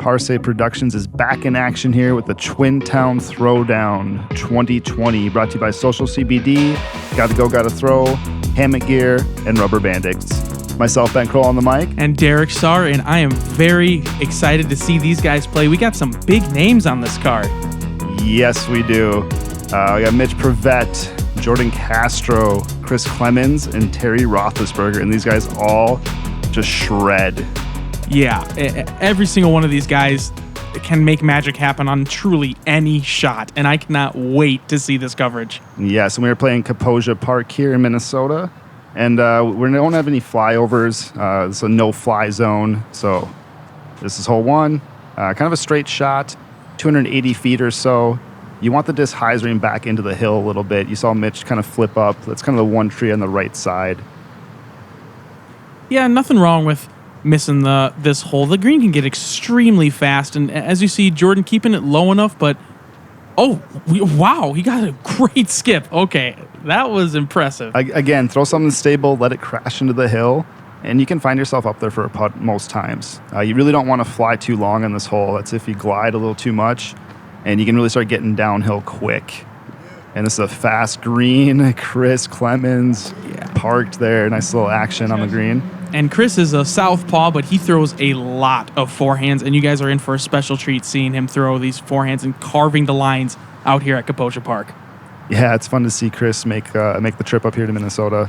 Parse Productions is back in action here with the Twin Town Throwdown 2020, brought to you by Social CBD, Gotta Go, Gotta Throw, Hammock Gear, and Rubber Bandits. Myself, Ben Kroll on the mic. And Derek Sahr, and I am very excited to see these guys play. We got some big names on this card. Yes, we do. We got Mitch Privette, Jordan Castro, Chris Clemons, and Terry Rothlisberger, and these guys all just shred. Yeah, every single one of these guys can make magic happen on truly any shot, and I cannot wait to see this coverage. Yes, and we are playing Kaposia Park here in Minnesota, and we don't have any flyovers. It's a no-fly zone, so this is hole one. Kind of a straight shot, 280 feet or so. You want the disc hyzering back into the hill a little bit. You saw Mitch kind of flip up. That's kind of the one tree on the right side. Yeah, nothing wrong with missing this hole. The green can get extremely fast, and as you see, Jordan keeping it low enough, but wow, he got a great skip. Okay, that was impressive. Again, throw something stable, let it crash into the hill, and you can find yourself up there for a putt most times. You really don't want to fly too long on this hole. That's if you glide a little too much, and you can really start getting downhill quick. And this is a fast green. Chris Clemons parked there. Nice little action on the green. And Chris is a southpaw, but he throws a lot of forehands, and you guys are in for a special treat seeing him throw these forehands and carving the lines out here at Kaposia Park. Yeah, it's fun to see Chris make the trip up here to Minnesota.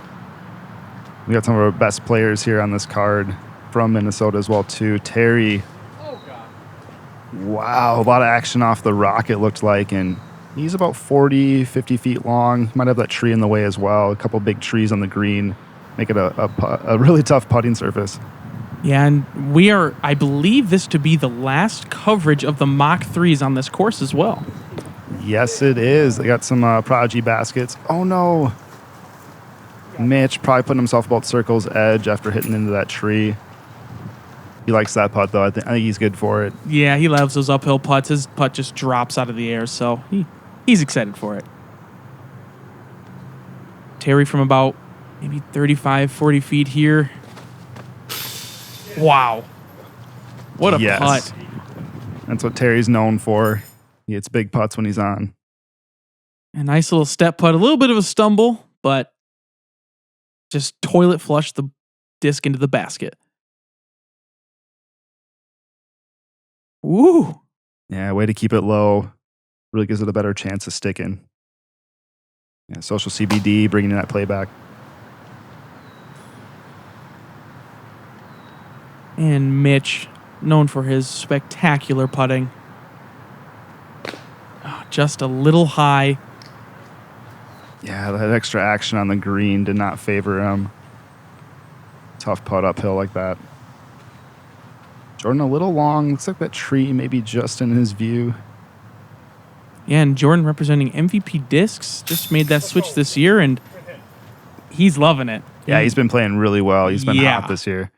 We got some of our best players here on this card from Minnesota as well, too. Terry. Oh, God. Wow, a lot of action off the rock, it looked like, and he's about 40, 50 feet long. Might have that tree in the way as well. A couple big trees on the green. Make it a really tough putting surface. Yeah, and we are, I believe this to be the last coverage of the Mach 3s on this course as well. Yes, it is. They got some Prodigy baskets. Oh, no. Mitch probably putting himself about circle's edge after hitting into that tree. He likes that putt, though. I think he's good for it. Yeah, he loves those uphill putts. His putt just drops out of the air, so he's excited for it. Terry from about maybe 35, 40 feet here. Wow. What a putt. That's what Terry's known for. He hits big putts when he's on. A nice little step putt. A little bit of a stumble, but just toilet flush the disc into the basket. Woo. Yeah, way to keep it low. Really gives it a better chance of sticking. Yeah, Social CBD, bringing in that playback. And Mitch, known for his spectacular putting. Oh, just a little high. Yeah, that extra action on the green did not favor him. Tough putt uphill like that. Jordan a little long. Looks like that tree maybe just in his view. Yeah, and Jordan representing MVP Discs just made that switch this year, and he's loving it. Yeah, he's been playing really well. He's been hot this year.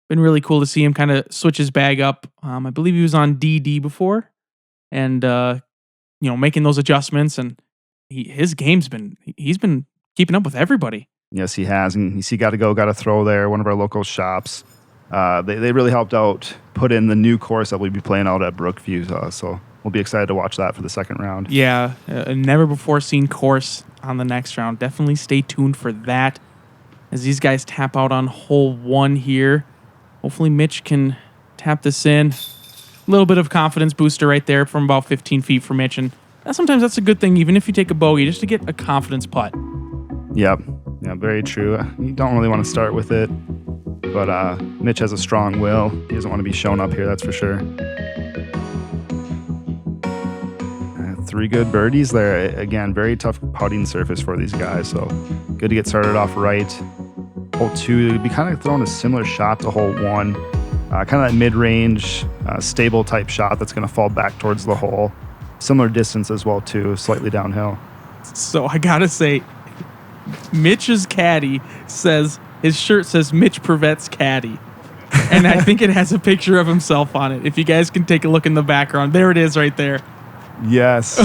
Been really cool to see him kind of switch his bag up. I believe he was on DD before, and making those adjustments. And he's been keeping up with everybody. Yes, he has. And you see, Gotta Go, Gotta Throw there. One of our local shops. They really helped out put in the new course that we'll be playing out at Brookview. So we'll be excited to watch that for the second round. Yeah, a never before seen course on the next round. Definitely stay tuned for that as these guys tap out on hole one here. Hopefully Mitch can tap this in. A little bit of confidence booster right there from about 15 feet for Mitch. And sometimes that's a good thing, even if you take a bogey, just to get a confidence putt. Yep. Yeah, very true. You don't really want to start with it. But Mitch has a strong will. He doesn't want to be shown up here, that's for sure. 3 good birdies there. Again, very tough putting surface for these guys. So good to get started off right. Hole 2, be kind of throwing a similar shot to hole 1. Kind of that mid-range, stable type shot that's going to fall back towards the hole. Similar distance as well, too, slightly downhill. So I got to say, Mitch's caddy says, his shirt says Mitch Privette's caddy. And I think it has a picture of himself on it. If you guys can take a look in the background. There it is right there. Yes.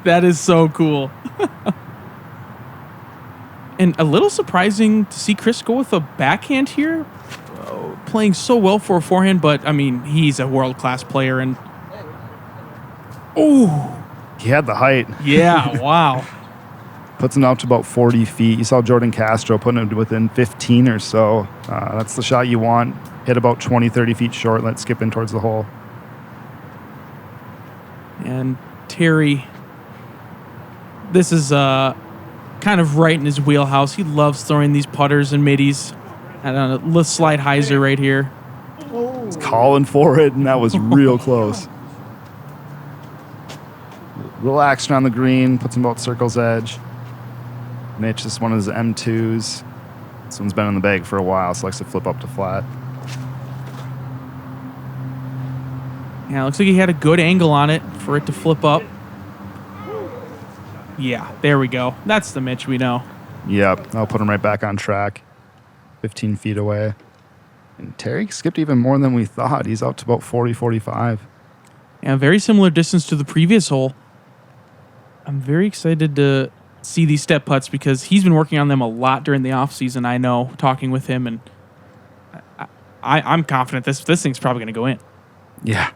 That is so cool. And a little surprising to see Chris go with a backhand here. playing so well for a forehand, but, I mean, he's a world-class player. And oh, He had the height. yeah, wow. Puts him out to about 40 feet. You saw Jordan Castro putting it within 15 or so. That's the shot you want. Hit about 20, 30 feet short. Let's skip in towards the hole. And Terry, this is kind of right in his wheelhouse. He loves throwing these putters and middies. And a little slide hyzer right here. He's calling for it, and that was real close. Little action on the green. Puts him about circle's edge. Mitch, this one is M2s. This one's been in the bag for a while, so likes to flip up to flat. Yeah, looks like he had a good angle on it for it to flip up. Yeah, there we go. That's the Mitch we know. Yep, I'll put him right back on track. 15 feet away. And Terry skipped even more than we thought. He's out to about 40, 45. Yeah, very similar distance to the previous hole. I'm very excited to see these step putts because he's been working on them a lot during the offseason, I know, talking with him, and I'm confident this thing's probably going to go in. Yeah.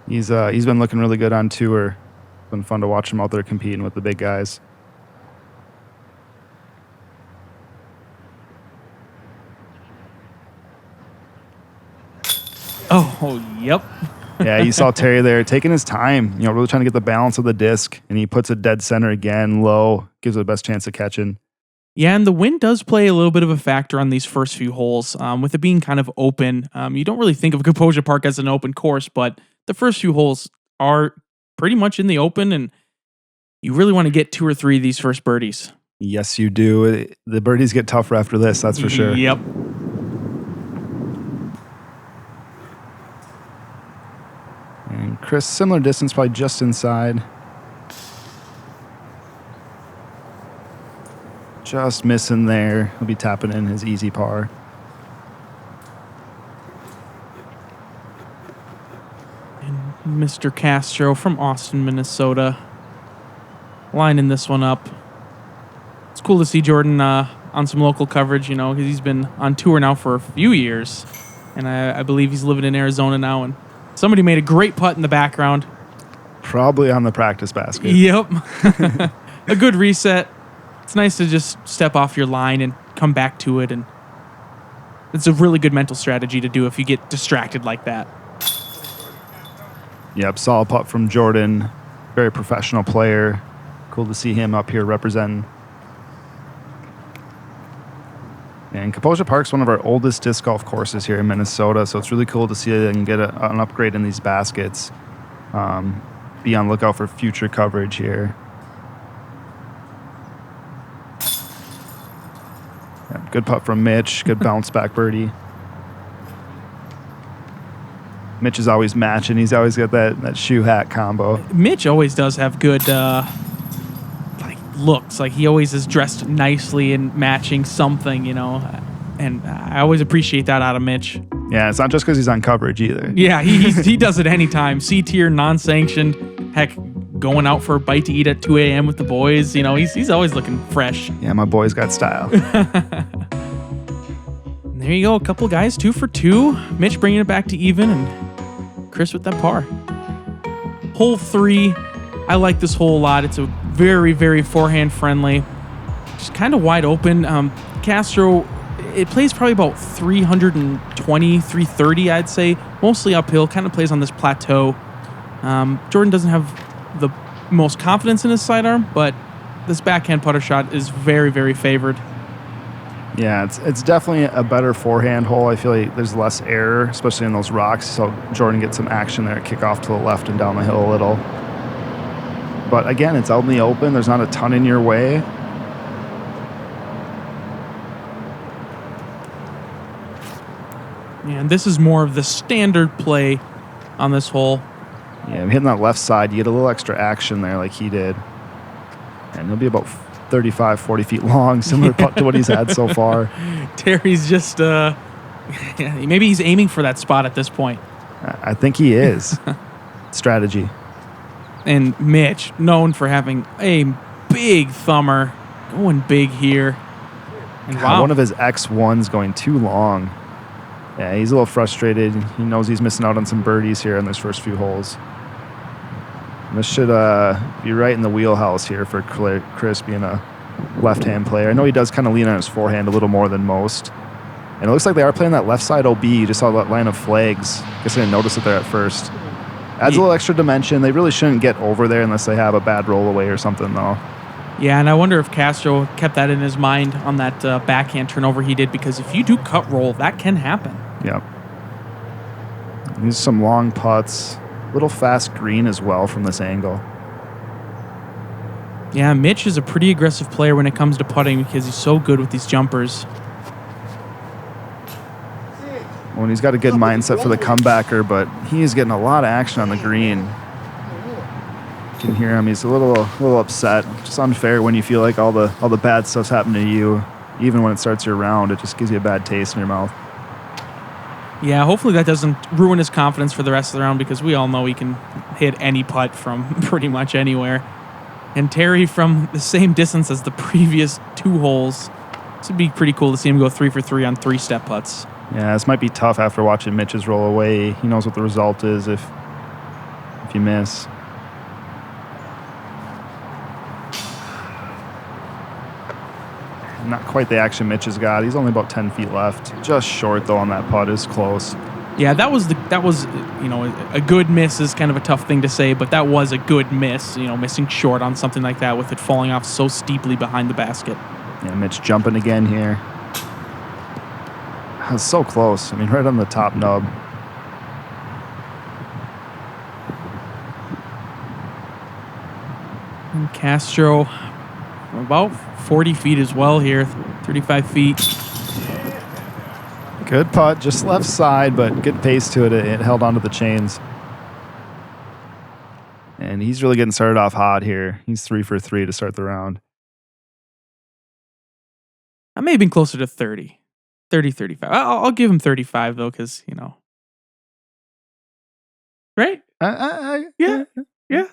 He's been looking really good on tour. Been fun to watch him out there competing with the big guys. Oh, yep. Yeah, you saw Terry there taking his time, really trying to get the balance of the disc, and he puts it dead center again, low, gives it the best chance of catching. Yeah, and the wind does play a little bit of a factor on these first few holes. With it being kind of open, you don't really think of Kaposia Park as an open course, but the first few holes are pretty much in the open, and you really want to get 2 or 3 of these first birdies. Yes, you do. The birdies get tougher after this, that's for sure. Yep. And Chris, similar distance, probably just inside. Just missing there. He'll be tapping in his easy par. And Mr. Castro from Austin, Minnesota, lining this one up. It's cool to see Jordan on some local coverage, because he's been on tour now for a few years. And I believe he's living in Arizona now, and somebody made a great putt in the background. Probably on the practice basket. Yep. A good reset. It's nice to just step off your line and come back to it. And it's a really good mental strategy to do if you get distracted like that. Yep, solid putt from Jordan. Very professional player. Cool to see him up here representing. And Kaposia Park's one of our oldest disc golf courses here in Minnesota, so it's really cool to see they can get an upgrade in these baskets. Be on lookout for future coverage here. Yep, good putt from Mitch. Good bounce back birdie. Mitch is always matching. He's always got that shoe hat combo. Mitch always does have good looks. Like he always is dressed nicely and matching something, and I always appreciate that out of Mitch. Yeah, it's not just because he's on coverage either. Yeah, he does it anytime. C-tier, non-sanctioned. Heck, going out for a bite to eat at 2 a.m. with the boys. He's always looking fresh. Yeah, my boy's got style. There you go, a couple guys, 2 for 2. Mitch bringing it back to even, and Chris with that par. Hole 3, I like this hole a lot. It's a very, very forehand friendly. Just kind of wide open. Castro, it plays probably about 320, 330, I'd say. Mostly uphill, kind of plays on this plateau. Jordan doesn't have the most confidence in his sidearm, but this backhand putter shot is very, very favored. Yeah, it's definitely a better forehand hole. I feel like there's less error, especially in those rocks, so Jordan gets some action there, kick off to the left and down the hill a little. But again, it's out in the open. There's not a ton in your way. And this is more of the standard play on this hole. Yeah, hitting that left side, you get a little extra action there like he did. And he'll be about 35, 40 feet long, similar putt to what he's had so far. Terry's just, maybe he's aiming for that spot at this point. I think he is. Strategy. And Mitch, known for having a big thumber, going big here. And God, wow. One of his X1s going too long. Yeah, he's a little frustrated. He knows he's missing out on some birdies here in those first few holes. And this should be right in the wheelhouse here for Chris being a left-hand player. I know he does kind of lean on his forehand a little more than most. And it looks like they are playing that left side OB. You just saw that line of flags. Guess I didn't notice it there at first. Adds a little extra dimension. They really shouldn't get over there unless they have a bad rollaway or something, though. Yeah, and I wonder if Castro kept that in his mind on that backhand turnover he did, because if you do cut roll, that can happen. Yep. These are some long putts. Little fast green as well from this angle. Yeah, Mitch is a pretty aggressive player when it comes to putting because he's so good with these jumpers. Well, and he's got a good mindset for the comebacker, but he is getting a lot of action on the green. You can hear him. He's a little upset. Just unfair when you feel like all the bad stuff's happening to you. Even when it starts your round, it just gives you a bad taste in your mouth. Yeah, hopefully that doesn't ruin his confidence for the rest of the round, because we all know he can hit any putt from pretty much anywhere. And Terry from the same distance as the previous 2 holes. This would be pretty cool to see him go 3 for 3 on 3-step putts. Yeah, this might be tough after watching Mitch's roll away. He knows what the result is if you miss. Not quite the action Mitch has got. He's only about 10 feet left. Just short though on that putt. Is close. Yeah, that was a good miss is kind of a tough thing to say, but that was a good miss. Missing short on something like that with it falling off so steeply behind the basket. Yeah, Mitch jumping again here. That's so close. I mean, right on the top nub. And Castro about 40 feet as well here, 35 feet. Good putt, just left side, but good pace to it. It held onto the chains. And he's really getting started off hot here. He's 3 for 3 to start the round. I may have been closer to 30, 35. I'll give him 35 though, because, right? Yeah. Yeah.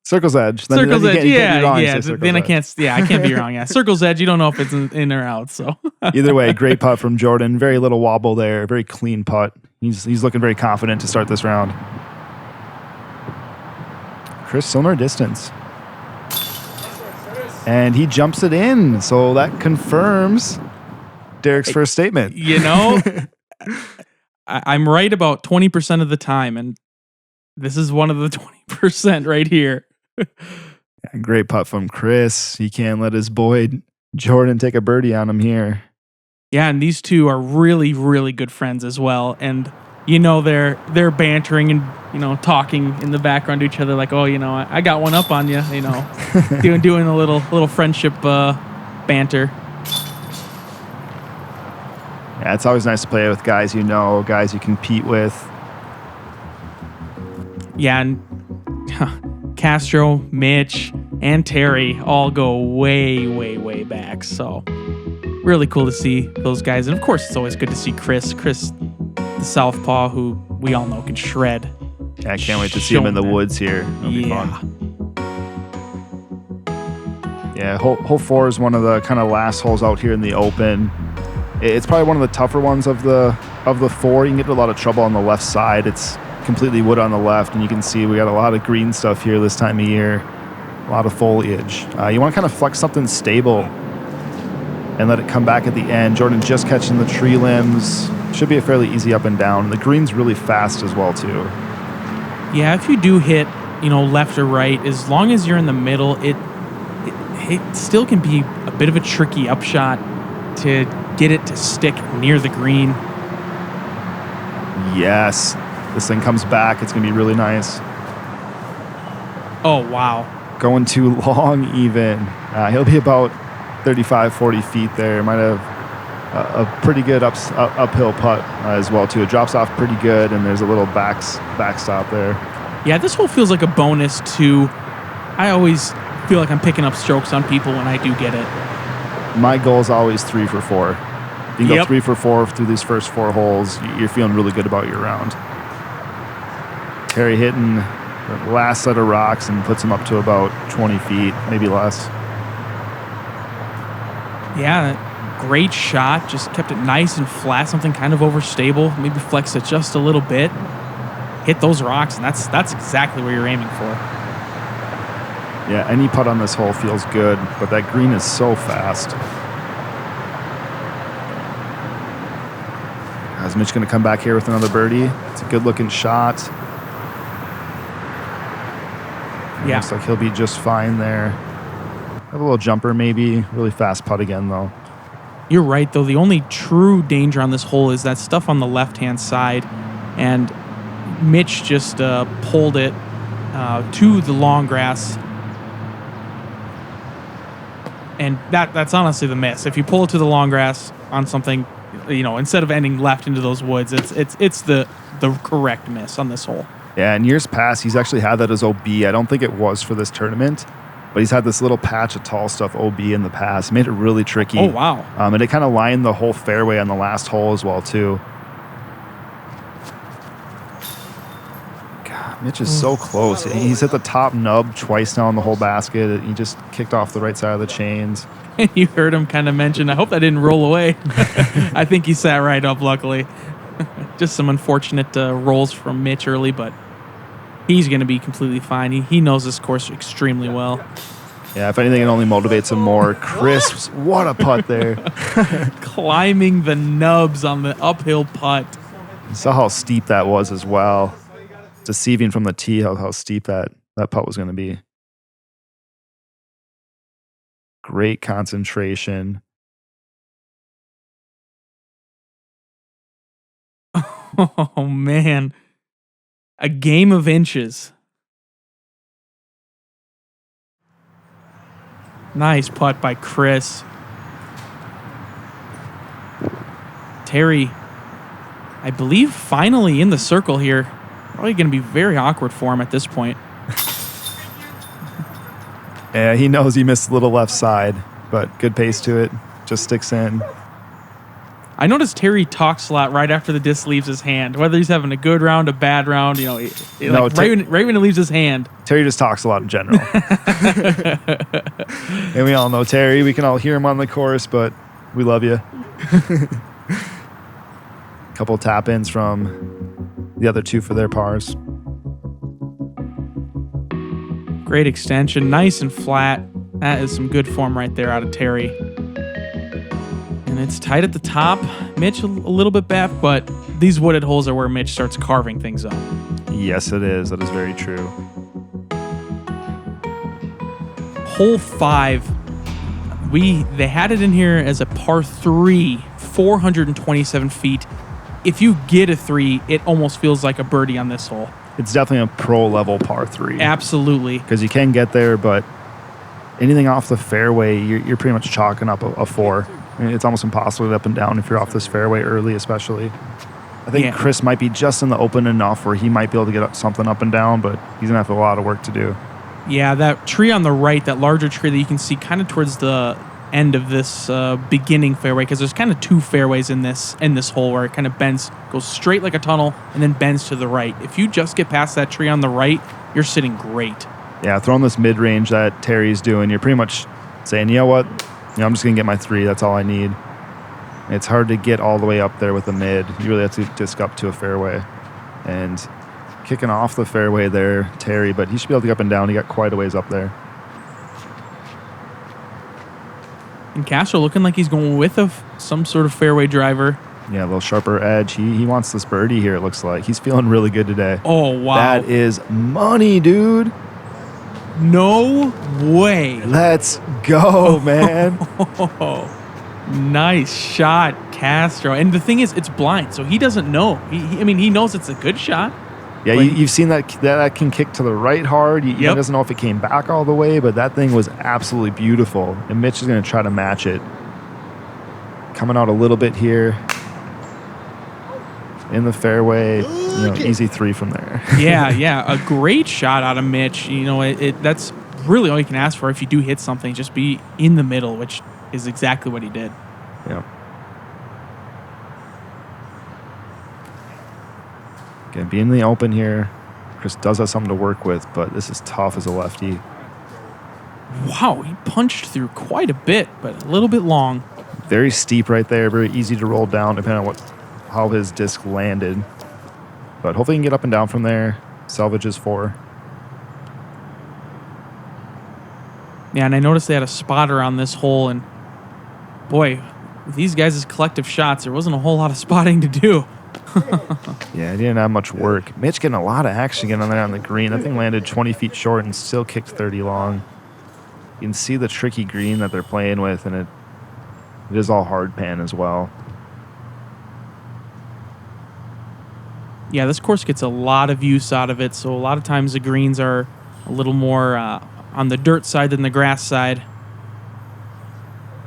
Circle's edge. Circle's edge. Yeah. Then I can't. I can't be wrong. Yeah. Circle's edge. You don't know if it's in or out. So either way, great putt from Jordan. Very little wobble there. Very clean putt. He's looking very confident to start this round. Chris, similar distance. And he jumps it in. So that confirms Derek's first statement. I'm right about 20% of the time, and this is one of the 20% right here. Great putt from Chris. He can't let his boy Jordan take a birdie on him here. Yeah, and these two are really, really good friends as well. And they're bantering and talking in the background to each other, like, oh, I got one up on you, doing a little friendship banter. Yeah, it's always nice to play with guys guys you compete with. Yeah, and Castro, Mitch, and Terry all go way, way, way back. So really cool to see those guys. And of course, it's always good to see Chris, the southpaw, who we all know can shred. Yeah, I can't wait to see him in the woods here. It'll be fun. Yeah, hole 4 is one of the kind of last holes out here in the open. It's probably one of the tougher ones of the 4. You can get into a lot of trouble on the left side. It's completely wood on the left, and you can see we got a lot of green stuff here this time of year. A lot of foliage. You want to kind of flex something stable and let it come back at the end. Jordan just catching the tree limbs. Should be a fairly easy up and down. The green's really fast as well too. Yeah, if you do hit, left or right, as long as you're in the middle, it still can be a bit of a tricky upshot to get it to stick near the green. Yes. This thing comes back. It's going to be really nice. Oh, wow. Going too long even. He'll be about 35, 40 feet there. Might have a pretty good uphill putt as well, too. It drops off pretty good, and there's a little backstop there. Yeah, this hole feels like a bonus, too. I always feel like I'm picking up strokes on people when I do get it. My goal is always 3 for 4. You can go 3 for 4 through these first 4 holes. You're feeling really good about your round. Terry hitting the last set of rocks and puts him up to about 20 feet, maybe less. Yeah, Great shot. Just kept it nice and flat. Something kind of overstable. Maybe flex it just a little bit. Hit those rocks, and that's exactly where you're aiming for. Yeah, any putt on this hole feels good, but that green is so fast. Is Mitch going to come back here with another birdie? It's a good-looking shot. Yeah. Looks like he'll be just fine there. Have a little jumper maybe. Really fast putt again, though. You're right, though. The only true danger on this hole is that stuff on the left-hand side, and Mitch just pulled it to the long grass. And that's honestly the miss. If you pull it to the long grass on something, instead of ending left into those woods, it's the correct miss on this hole. Yeah, in years past, he's actually had that as OB. I don't think it was for this tournament, but he's had this little patch of tall stuff OB in the past. Made it really tricky. Oh, wow. And it kind of lined the whole fairway on the last hole as well, too. God, Mitch is so close. He's hit the top nub twice now in the whole basket. He just kicked off the right side of the chains. You heard him kind of mention, I hope that didn't roll away. I think he sat right up, luckily. Just some unfortunate rolls from Mitch early, but he's going to be completely fine. He knows this course extremely well. Yeah, if anything, it only motivates him more. Chris, what a putt there. Climbing the nubs on the uphill putt. You saw how steep that was as well. Deceiving from the tee how steep that putt was going to be. Great concentration. Oh, man. A game of inches. Nice putt by Chris. Terry, I believe, finally in the circle here. Probably going to be very awkward for him at this point. Yeah, he knows he missed a little left side, but good pace to it. Just sticks in. I noticed Terry talks a lot right after the disc leaves his hand. Whether he's having a good round, a bad round, right when it leaves his hand. Terry just talks a lot in general. And we all know Terry. We can all hear him on the course, but we love you. Couple tap-ins from the other two for their pars. Great extension, nice and flat. That is some good form right there out of Terry. And it's tight at the top. Mitch a little bit back, but these wooded holes are where Mitch starts carving things up. Yes, it is. That is very true. Hole 5. They had it in here as a par 3, 427 feet. If you get a 3, it almost feels like a birdie on this hole. It's definitely a pro level par 3. Absolutely. Because you can get there, but anything off the fairway, you're pretty much chalking up a 4. I mean, it's almost impossible to get up and down if you're off this fairway early, especially. I think Chris might be just in the open enough where he might be able to get something up and down, but he's going to have a lot of work to do. Yeah, that tree on the right, that larger tree that you can see kind of towards the end of this beginning fairway, because there's kind of 2 fairways in this hole where it kind of bends, goes straight like a tunnel, and then bends to the right. If you just get past that tree on the right, you're sitting great. Yeah, throwing this mid-range that Terry's doing, you're pretty much saying, you know what? I'm just going to get my 3. That's all I need. It's hard to get all the way up there with a mid. You really have to disc up to a fairway. And kicking off the fairway there, Terry, but he should be able to get up and down. He got quite a ways up there. And Castro looking like he's going with some sort of fairway driver. Yeah, a little sharper edge. He wants this birdie here, it looks like. He's feeling really good today. Oh, wow. That is money, dude. No way. Let's go, man. Nice shot, Castro. And the thing is, it's blind, so he doesn't know. He knows it's a good shot. Yeah, you've seen that can kick to the right hard. He doesn't know if it came back all the way, but that thing was absolutely beautiful. And Mitch is going to try to match it. Coming out a little bit here. In the fairway, easy 3 from there. yeah, a great shot out of Mitch. That's really all you can ask for if you do hit something. Just be in the middle, which is exactly what he did. Yeah. Again, being in the open here, Chris does have something to work with, but this is tough as a lefty. Wow, he punched through quite a bit, but a little bit long. Very steep right there. Very easy to roll down depending on how his disc landed. But hopefully he can get up and down from there. Salvage is 4. Yeah, and I noticed they had a spotter on this hole, and boy, with these guys' collective shots, there wasn't a whole lot of spotting to do. Yeah, he didn't have much work. Mitch getting a lot of action getting on there on the green. That thing landed 20 feet short and still kicked 30 long. You can see the tricky green that they're playing with, and it is all hard pan as well. Yeah, this course gets a lot of use out of it, so a lot of times the greens are a little more on the dirt side than the grass side.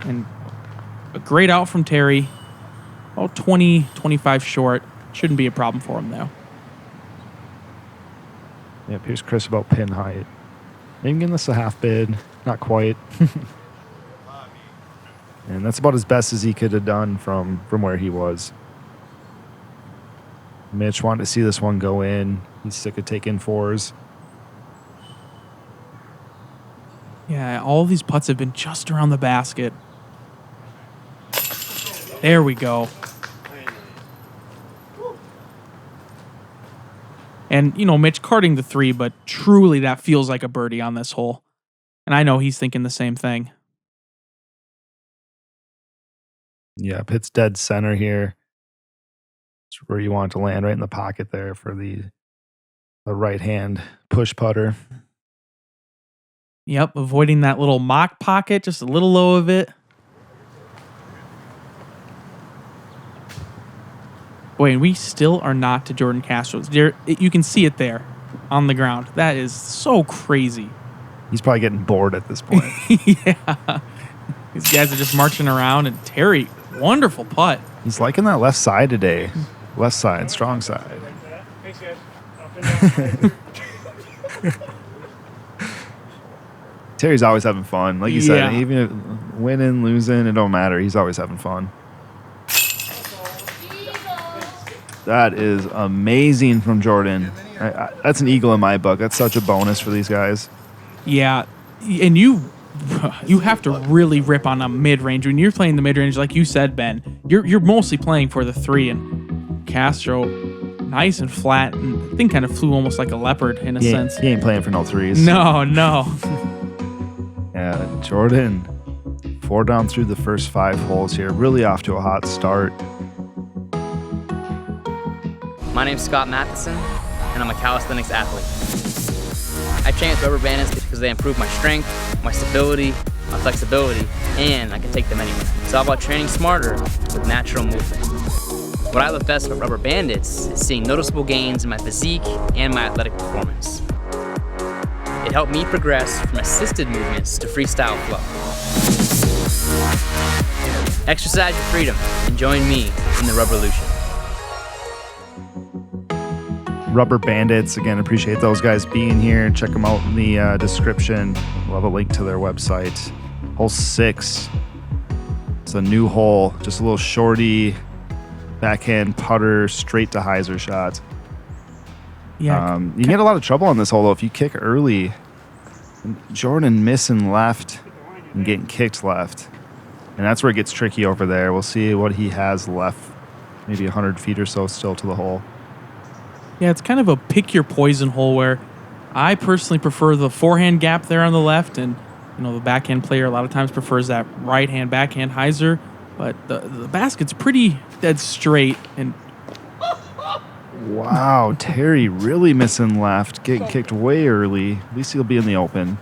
And a great out from Terry. About 20, 25 short. Shouldn't be a problem for him, though. Yeah, here's Chris about pin height. Maybe getting this a half bid. Not quite. And that's about as best as he could have done from where he was. Mitch wanted to see this one go in. He's sick of taking 4s. Yeah, all these putts have been just around the basket. There we go. And, you know, Mitch carding the 3, but truly that feels like a birdie on this hole. And I know he's thinking the same thing. Yeah, Pitt's dead center here. It's where you want to land, right in the pocket there for the right-hand push putter. Yep, avoiding that little mock pocket, just a little low of it. Boy, and we still are not to Jordan Castro's. You can see it there on the ground. That is so crazy. He's probably getting bored at this point. Yeah. These guys are just marching around. And Terry, wonderful putt. He's liking that left side today. Left side, strong side. Terry's always having fun. Like you said, even if winning, losing, it don't matter. He's always having fun. That is amazing from Jordan. That's an eagle in my book. That's such a bonus for these guys. Yeah, and you have to really rip on a mid-range. When you're playing the mid-range, like you said, Ben, you're mostly playing for the 3, and Castro, nice and flat, and the thing kind of flew almost like a leopard in a sense. He ain't playing for no 3s. No. Yeah, Jordan, 4 down through the first 5 holes here. Really off to a hot start. My name's Scott Matheson, and I'm a calisthenics athlete. I train with rubber bands because they improve my strength, my stability, my flexibility, and I can take them anywhere. It's all about training smarter with natural movement. What I love best about rubber bandits is seeing noticeable gains in my physique and my athletic performance. It helped me progress from assisted movements to freestyle flow. Exercise your freedom and join me in the Rubberlution. Rubber Bandits, again, appreciate those guys being here. Check them out in the description. We'll have a link to their website. Hole 6. It's a new hole, just a little shorty backhand putter straight to hyzer shot. Yeah, you get a lot of trouble on this hole though if you kick early. Jordan missing left and getting kicked left, and that's where it gets tricky over there. We'll see what he has left, maybe 100 feet or so still to the hole. Yeah, it's kind of a pick your poison hole where I personally prefer the forehand gap there on the left, and you know the backhand player a lot of times prefers that right hand backhand hyzer, but the basket's pretty dead straight. And wow, Terry really missing left, getting kicked way early. At least he'll be in the open.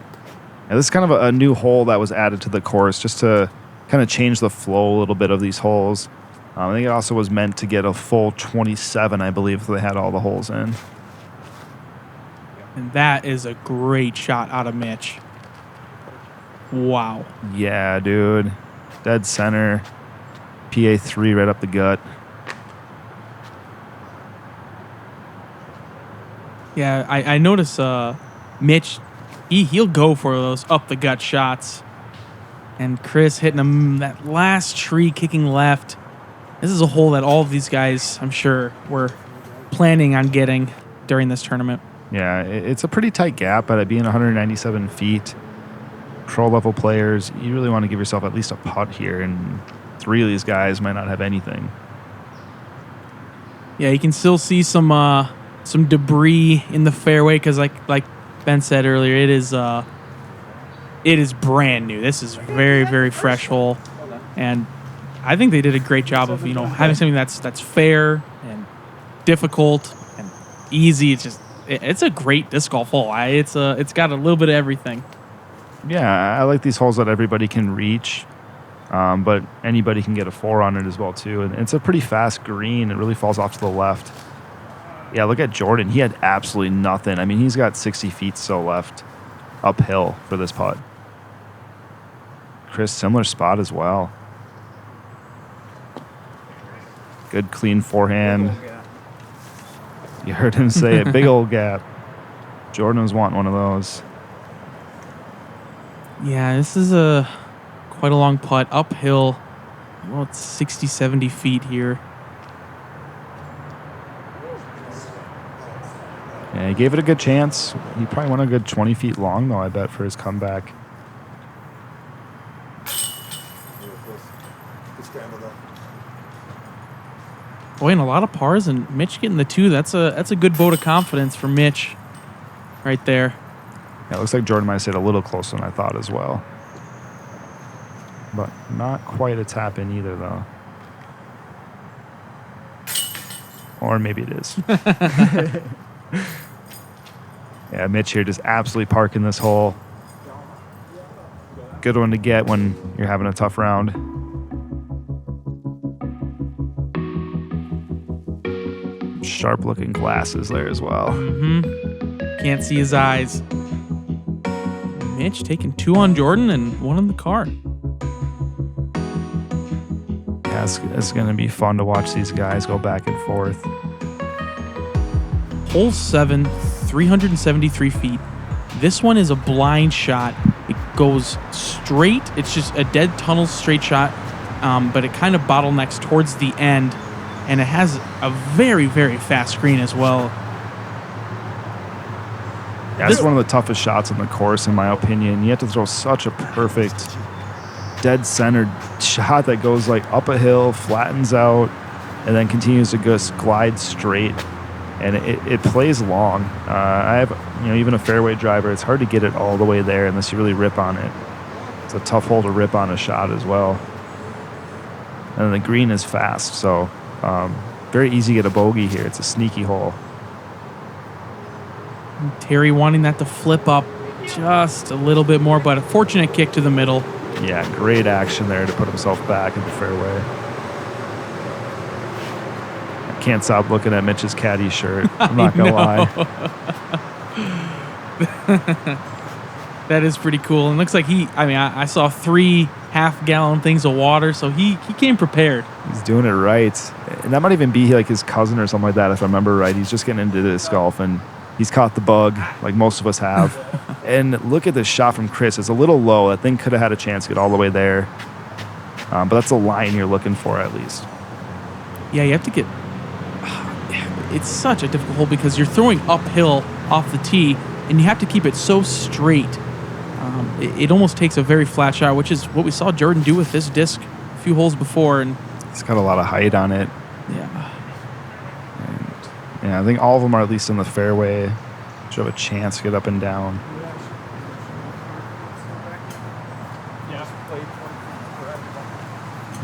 Now, this is kind of a new hole that was added to the course just to kind of change the flow a little bit of these holes. I think it also was meant to get a full 27, I believe, if they had all the holes in. And that is a great shot out of Mitch. Wow. Yeah, dude. Dead center. PA3 right up the gut. Yeah, I notice Mitch, he'll go for those up the gut shots. And Chris hitting him that last tree kicking left. This is a hole that all of these guys, I'm sure, were planning on getting during this tournament. Yeah, it's a pretty tight gap, but at being 197 feet, pro level players, you really want to give yourself at least a putt here and 3 of these guys might not have anything. Yeah, you can still see some debris in the fairway because, like Ben said earlier, it is brand new. This is very, very fresh hole, and I think they did a great job of having something that's fair and difficult and easy. It's a great disc golf hole. It's got a little bit of everything. Yeah, I like these holes that everybody can reach, but anybody can get a 4 on it as well too. And it's a pretty fast green. It really falls off to the left. Yeah, look at Jordan. He had absolutely nothing. I mean, he's got 60 feet still left uphill for this putt. Chris, similar spot as well. Good clean forehand. You heard him say it. Big old gap. Jordan was wanting one of those. Yeah, this is quite a long putt uphill. Well, it's 60, 70 feet here. Yeah, he gave it a good chance. He probably went a good 20 feet long, though, I bet, for his comeback. Boy, and a lot of pars, and Mitch getting the 2. That's a good vote of confidence for Mitch right there. Yeah, it looks like Jordan might have stayed a little closer than I thought as well. But not quite a tap in either, though. Or maybe it is. Yeah, Mitch here just absolutely parking this hole. Good one to get when you're having a tough round. Sharp looking glasses there as well. Can't see his eyes. Mitch taking 2 on Jordan and 1 on the cart. Yeah, it's going to be fun to watch these guys go back and forth. Hole 7, 373 feet. This one is a blind shot. It goes straight. It's just a dead tunnel straight shot, but it kind of bottlenecks towards the end, and it has a very, very fast green as well. Yeah, it's one of the toughest shots on the course, in my opinion. You have to throw such a perfect, dead-centered shot that goes like up a hill, flattens out, and then continues to just glide straight. And it plays long. I have, even a fairway driver. It's hard to get it all the way there unless you really rip on it. It's a tough hole to rip on a shot as well. And the green is fast, so very easy to get a bogey here. It's a sneaky hole. Terry wanting that to flip up just a little bit more, but a fortunate kick to the middle. Yeah, great action there to put himself back in the fairway. I can't stop looking at Mitch's caddy shirt. I'm not going to lie. That is pretty cool. And looks like I saw 3 half-gallon things of water, so he came prepared. He's doing it right. And that might even be like his cousin or something like that, if I remember right. He's just getting into disc golf, and he's caught the bug, like most of us have. And look at this shot from Chris. It's a little low. That thing could have had a chance to get all the way there. But that's a line you're looking for, at least. Yeah, you have to get... It's such a difficult hole because you're throwing uphill off the tee, and you have to keep it so straight. It almost takes a very flat shot, which is what we saw Jordan do with this disc a few holes before. And it's got a lot of height on it. Yeah. Yeah, I think all of them are at least in the fairway. Should have a chance to get up and down.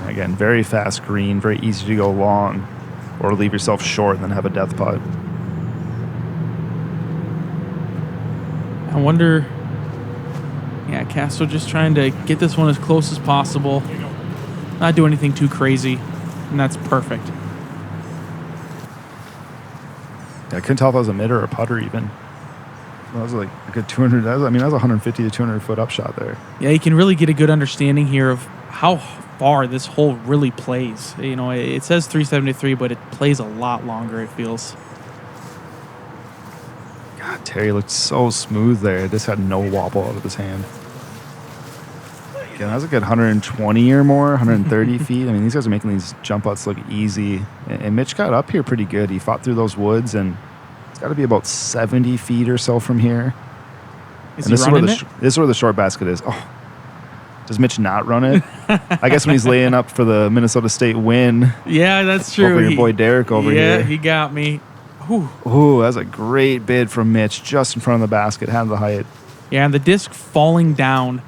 Again, very fast green, very easy to go long, or leave yourself short and then have a death putt. I wonder... Yeah, Castro just trying to get this one as close as possible. Not do anything too crazy, and that's perfect. Yeah, I couldn't tell if that was a mid or a putter even. That was like a good 200. That was a 150 to 200 foot upshot there. Yeah, you can really get a good understanding here of how far this hole really plays. It says 373, but it plays a lot longer, it feels. God, Terry looked so smooth there. It just had no wobble out of his hand. Yeah, that was a good 120 or more, 130 feet. I mean, these guys are making these jump outs look easy. And Mitch got up here pretty good. He fought through those woods, and it's got to be about 70 feet or so from here. Is he running it? This is where the short basket is. Oh, Does Mitch not run it? I guess when he's laying up for the Minnesota State win. Yeah, that's true. Over your boy Derek over here. Yeah, he got me. Whew. Ooh, that was a great bid from Mitch, just in front of the basket, had the height. Yeah, and the disc falling down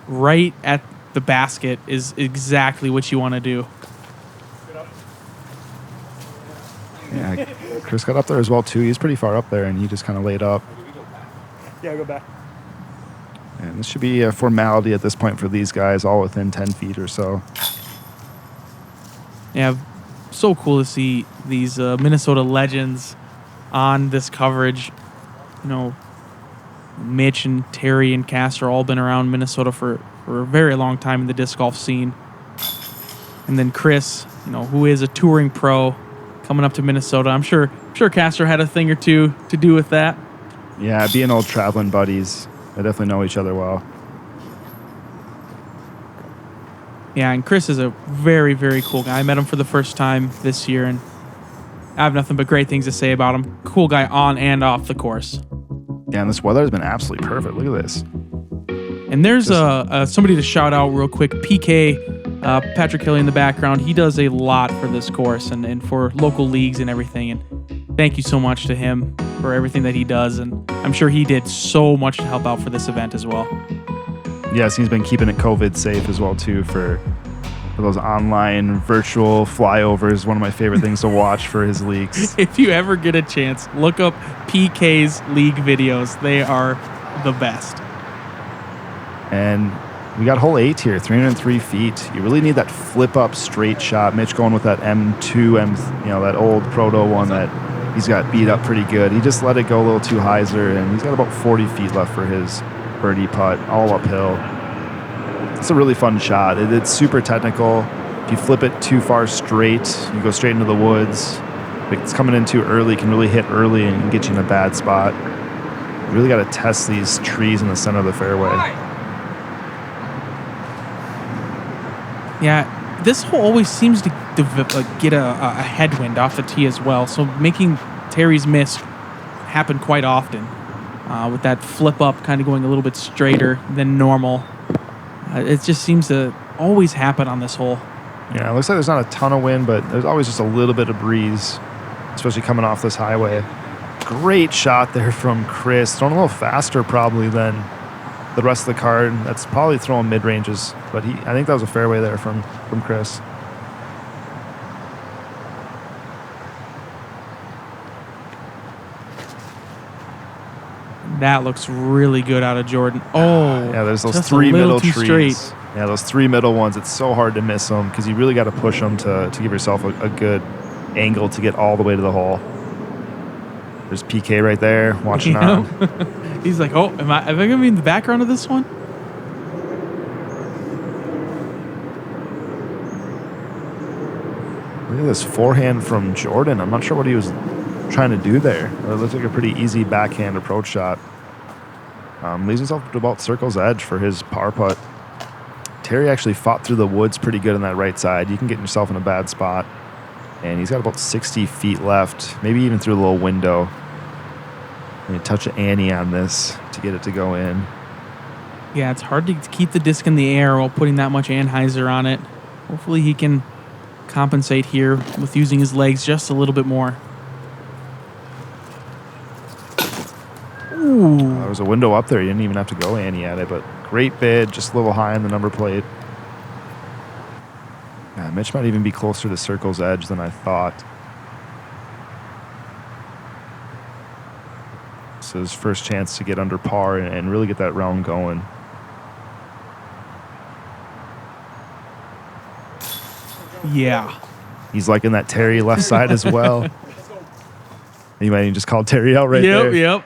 right at the basket is exactly what you want to do. Yeah, Chris got up there as well, too. He's pretty far up there, and he just kind of laid up. Yeah, go back. And this should be a formality at this point for these guys, all within 10 feet or so. Yeah, so cool to see these Minnesota legends on this coverage. You know, Mitch and Terry and Castro all been around Minnesota for a very long time in the disc golf scene. And then Chris, you know, who is a touring pro, coming up to Minnesota. I'm sure Castro had a thing or two to do with that. Yeah, being old traveling buddies, they definitely know each other well. Yeah, and Chris is a very, very cool guy. I met him for the first time this year, and I have nothing but great things to say about him. Cool guy on and off the course. Yeah, and this weather has been absolutely perfect. Look at this. And there's somebody to shout out real quick. PK, Patrick Kelly in the background. He does a lot for this course and for local leagues and everything. And thank you so much to him for everything that he does. And I'm sure he did so much to help out for this event as well. Yes, he's been keeping it COVID safe as well, too, for those online virtual flyovers. One of my favorite things to watch for his leagues. If you ever get a chance, look up PK's league videos. They are the best. And we got hole 8 here, 303 feet. You really need that flip-up straight shot. Mitch going with that M2, that old proto one that he's got beat up pretty good. He just let it go a little too hyzer, and he's got about 40 feet left for his birdie putt, all uphill. It's a really fun shot. It's super technical. If you flip it too far straight, you go straight into the woods. If it's coming in too early, it can really hit early and get you in a bad spot. You really got to test these trees in the center of the fairway. Yeah, this hole always seems to get a headwind off the tee as well. So making Terry's miss happen quite often with that flip up kind of going a little bit straighter than normal. It just seems to always happen on this hole. Yeah, it looks like there's not a ton of wind, but there's always just a little bit of breeze, especially coming off this highway. Great shot there from Chris. Throwing a little faster probably than the rest of the card. That's probably throwing mid-ranges, but I think that was a fairway there from Chris. That looks really good out of Jordan. Oh, yeah, there's those just 3 middle trees. Straight. Yeah, those 3 middle ones. It's so hard to miss them because you really got to push them to give yourself a good angle to get all the way to the hole. There's PK right there watching on. He's like, oh, am I going to be in the background of this one? Look at this forehand from Jordan. I'm not sure what he was trying to do there. It looks like a pretty easy backhand approach shot. Leaves himself to about circle's edge for his par putt. Terry actually fought through the woods pretty good on that right side. You can get yourself in a bad spot. And he's got about 60 feet left, maybe even through a little window. And you touch an Annie on this to get it to go in. Yeah, it's hard to keep the disc in the air while putting that much anhyzer on it. Hopefully he can compensate here with using his legs just a little bit more. Ooh. There was a window up there. You didn't even have to go Annie at it, but great bid, just a little high on the number plate. Yeah, Mitch might even be closer to circle's edge than I thought. So his first chance to get under par and really get that round going. Yeah. He's liking that Terry left side as well. You might even just call Terry out right there. Yep.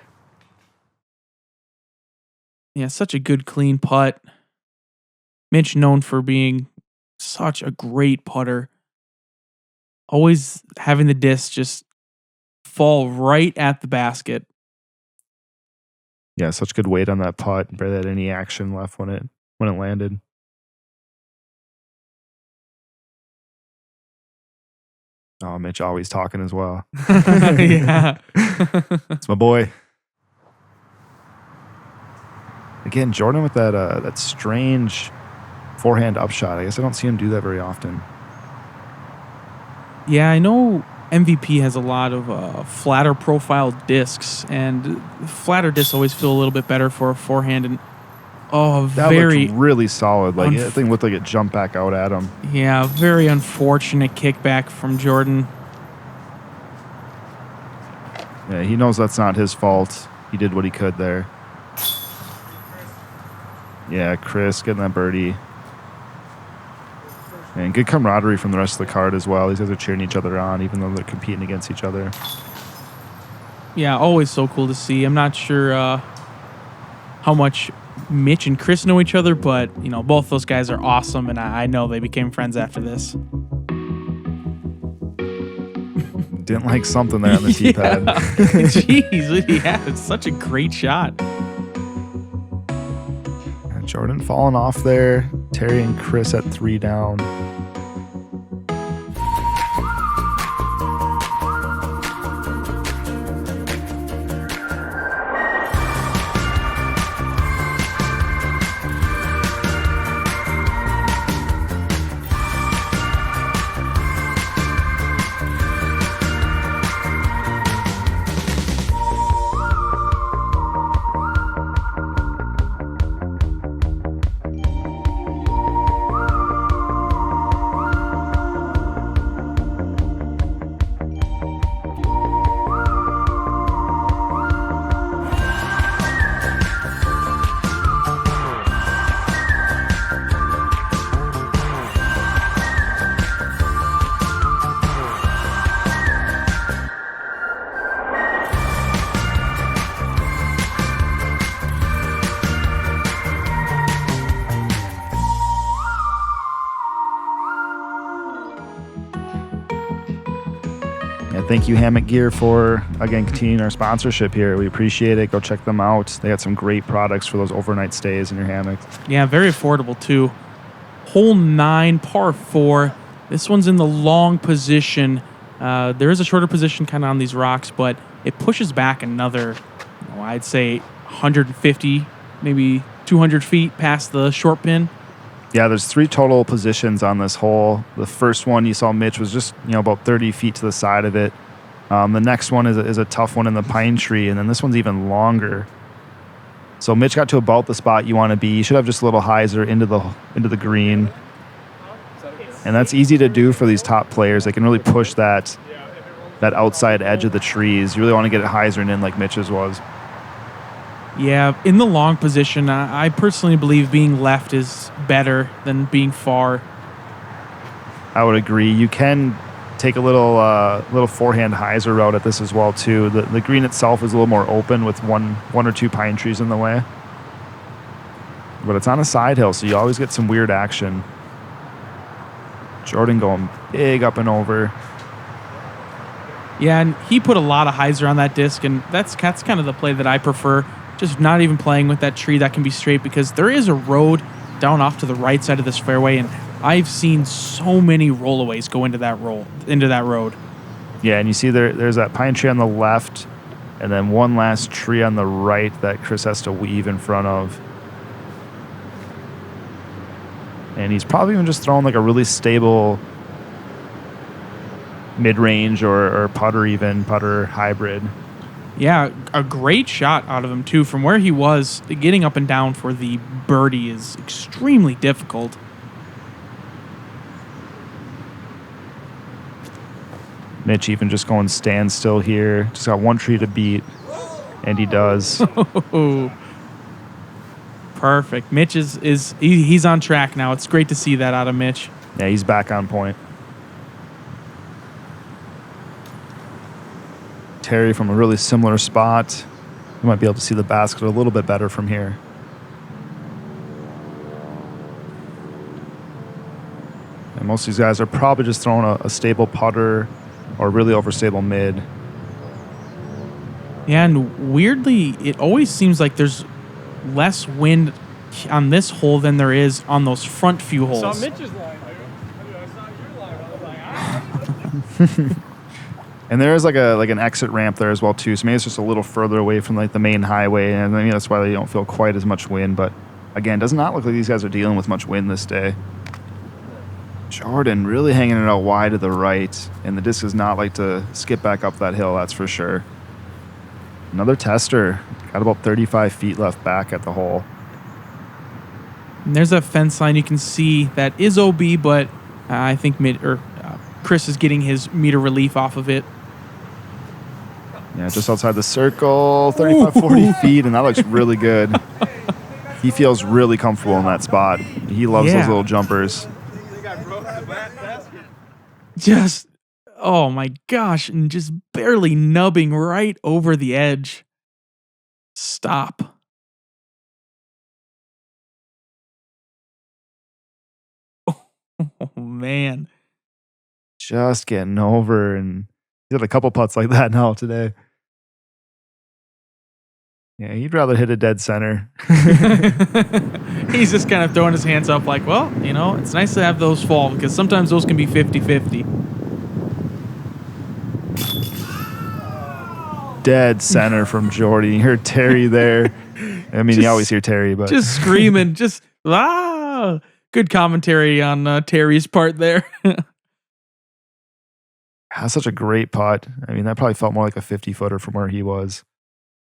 Yeah, such a good clean putt. Mitch known for being such a great putter. Always having the disc just fall right at the basket. Yeah, such good weight on that putt. Barely had any action left when it landed. Oh, Mitch always talking as well. Yeah. It's my boy. Again, Jordan with that strange forehand upshot. I guess I don't see him do that very often. Yeah, I know MVP has a lot of flatter profile discs, and flatter discs always feel a little bit better for a forehand. And That very looked really solid. Like that thing looked like it jumped back out at him. Yeah, very unfortunate kickback from Jordan. Yeah, he knows that's not his fault. He did what he could there. Yeah, Chris getting that birdie. And good camaraderie from the rest of the card as well. These guys are cheering each other on, even though they're competing against each other. Yeah, always so cool to see. I'm not sure how much Mitch and Chris know each other, but you know, both those guys are awesome, and I know they became friends after this. Didn't like something there on the tee pad. Jeez, yeah, it's such a great shot. Jordan falling off there. Terry and Chris at 3 down. Thank you, Hammock Gear, for, again, continuing our sponsorship here. We appreciate it. Go check them out. They got some great products for those overnight stays in your hammock. Yeah, very affordable, too. Hole 9, par 4. This one's in the long position. There is a shorter position kind of on these rocks, but it pushes back another, I'd say 150, maybe 200 feet past the short pin. Yeah, there's 3 total positions on this hole. The first one you saw Mitch was just about 30 feet to the side of it. The next one is a tough one in the pine tree, and then this one's even longer. So Mitch got to about the spot you want to be. You should have just a little hyzer into the green, and that's easy to do for these top players. They can really push that outside edge of the trees. You really want to get it hyzering in like Mitch's was. Yeah, in the long position, I personally believe being left is better than being far. I would agree. You can take a little forehand hyzer route at this as well too. The green itself is a little more open with one or two pine trees in the way, but it's on a side hill, so you always get some weird action. Jordan going big up and over. Yeah, and he put a lot of hyzer on that disc, and that's kind of the play that I prefer. Just not even playing with that tree that can be straight, because there is a road down off to the right side of this fairway, and I've seen so many rollaways go into that road. Yeah, and you see there's that pine tree on the left, and then one last tree on the right that Chris has to weave in front of. And he's probably even just throwing like a really stable mid-range or putter hybrid. Yeah, a great shot out of him, too. From where he was, getting up and down for the birdie is extremely difficult. Mitch even just going standstill here. Just got one tree to beat, and he does. Perfect. Mitch he's on track now. It's great to see that out of Mitch. Yeah, he's back on point. Terry from a really similar spot. You might be able to see the basket a little bit better from here. And most of these guys are probably just throwing a stable putter or really overstable mid. Yeah, and weirdly, it always seems like there's less wind on this hole than there is on those front few holes. I saw Mitch's line. That's not your line. I was like, And there is like an exit ramp there as well too. So maybe it's just a little further away from like the main highway, and maybe that's why they don't feel quite as much wind. But Again, does not look like these guys are dealing with much wind this day. Jordan really hanging it out wide to the right, and the disc does not like to skip back up that hill, that's for sure. Another tester. Got about 35 feet left back at the hole. And there's a fence line. You can see that is OB, but I think Chris is getting his meter relief off of it. Yeah, just outside the circle, 35, 40 feet, and that looks really good. He feels really comfortable in that spot. He loves those little jumpers. Just, oh my gosh, and just barely nubbing right over the edge. Stop. Oh, man. Just getting over, and he's had a couple putts like that now today. Yeah, he'd rather hit a dead center. He's just kind of throwing his hands up like, well, you know, it's nice to have those fall because sometimes those can be 50-50. Dead center from Jordy. You heard Terry there. I mean, you always hear Terry, but just screaming, just good commentary on Terry's part there. That's such a great putt. I mean, that probably felt more like a 50-footer from where he was,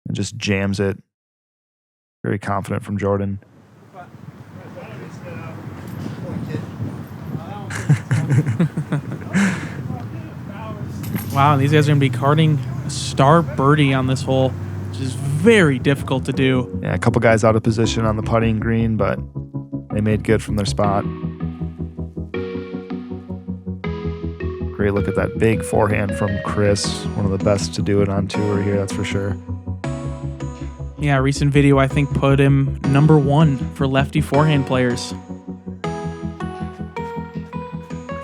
and just jams it. Very confident from Jordan. Wow, these guys are going to be carding a star birdie on this hole, which is very difficult to do. Yeah, a couple guys out of position on the putting green, but they made good from their spot. Great look at that big forehand from Chris. One of the best to do it on tour here, that's for sure. Yeah, a recent video I think put him #1 for lefty forehand players. I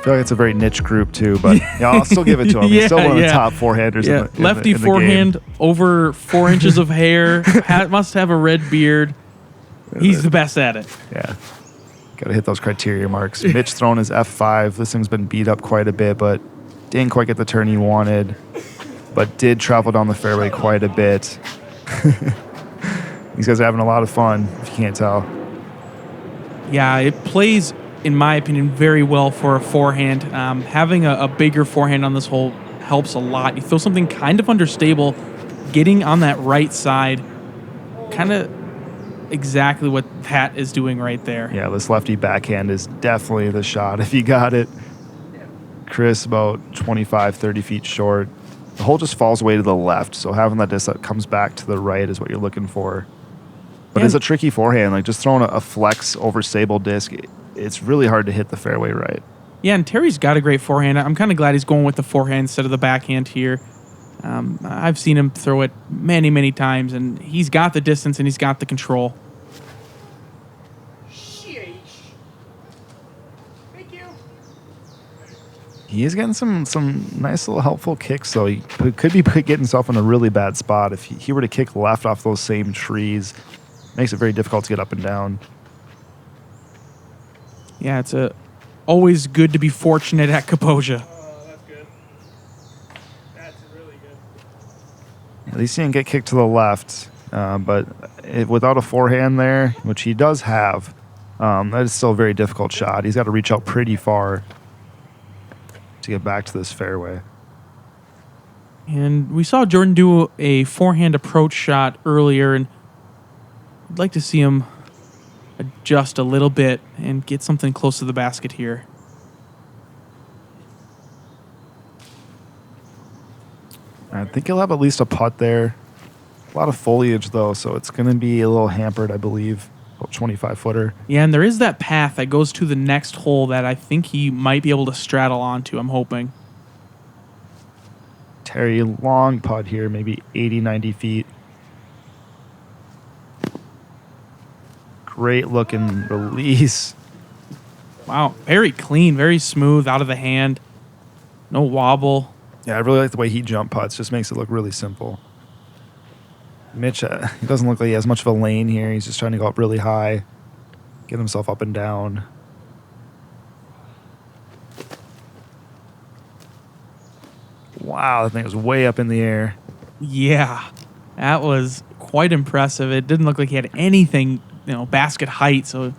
feel like it's a very niche group too, but yeah, I'll still give it to him. He's still one of the top forehanders in the lefty in the forehand, game. over 4 inches of hair, must have a red beard. He's the best at it. Yeah. Got to hit those criteria marks. Mitch throwing his F5. This thing's been beat up quite a bit, but didn't quite get the turn he wanted, but did travel down the fairway quite a bit. These guys are having a lot of fun, if you can't tell. Yeah, it plays, in my opinion, very well for a forehand. Having a bigger forehand on this hole helps a lot. You throw something kind of understable, getting on that right side, kind of exactly what that is doing right there. Yeah, this lefty backhand is definitely the shot if you got it. Chris about 25, 30 feet short. The hole just falls away to the left, so having that disc that comes back to the right is what you're looking for. But it's a tricky forehand. Like just throwing a flex over stable disc, it's really hard to hit the fairway right. Yeah, and Terry's got a great forehand. I'm kind of glad he's going with the forehand instead of the backhand here. I've seen him throw it many, many times, and he's got the distance and he's got the control. He is getting some nice little helpful kicks, though. He could be getting himself in a really bad spot. If he were to kick left off those same trees, makes it very difficult to get up and down. Yeah, it's always good to be fortunate at Kaposia. Oh, that's good. That's really good. At least he didn't get kicked to the left, but without a forehand there, which he does have, that is still a very difficult shot. He's got to reach out pretty far to get back to this fairway. And we saw Jordan do a forehand approach shot earlier, and I'd like to see him adjust a little bit and get something close to the basket here. I think he'll have at least a putt there. A lot of foliage, though, so it's going to be a little hampered, I believe. About 25-footer. Yeah, and there is that path that goes to the next hole that I think he might be able to straddle onto, I'm hoping. Terry, long putt here, maybe 80, 90 feet. Great looking release. Wow, very clean, very smooth, out of the hand. No wobble. Yeah, I really like the way he jump putts. Just makes it look really simple. Mitch, he doesn't look like he has much of a lane here. He's just trying to go up really high, get himself up and down. Wow, that thing was way up in the air. Yeah, that was quite impressive. It didn't look like he had anything basket height, so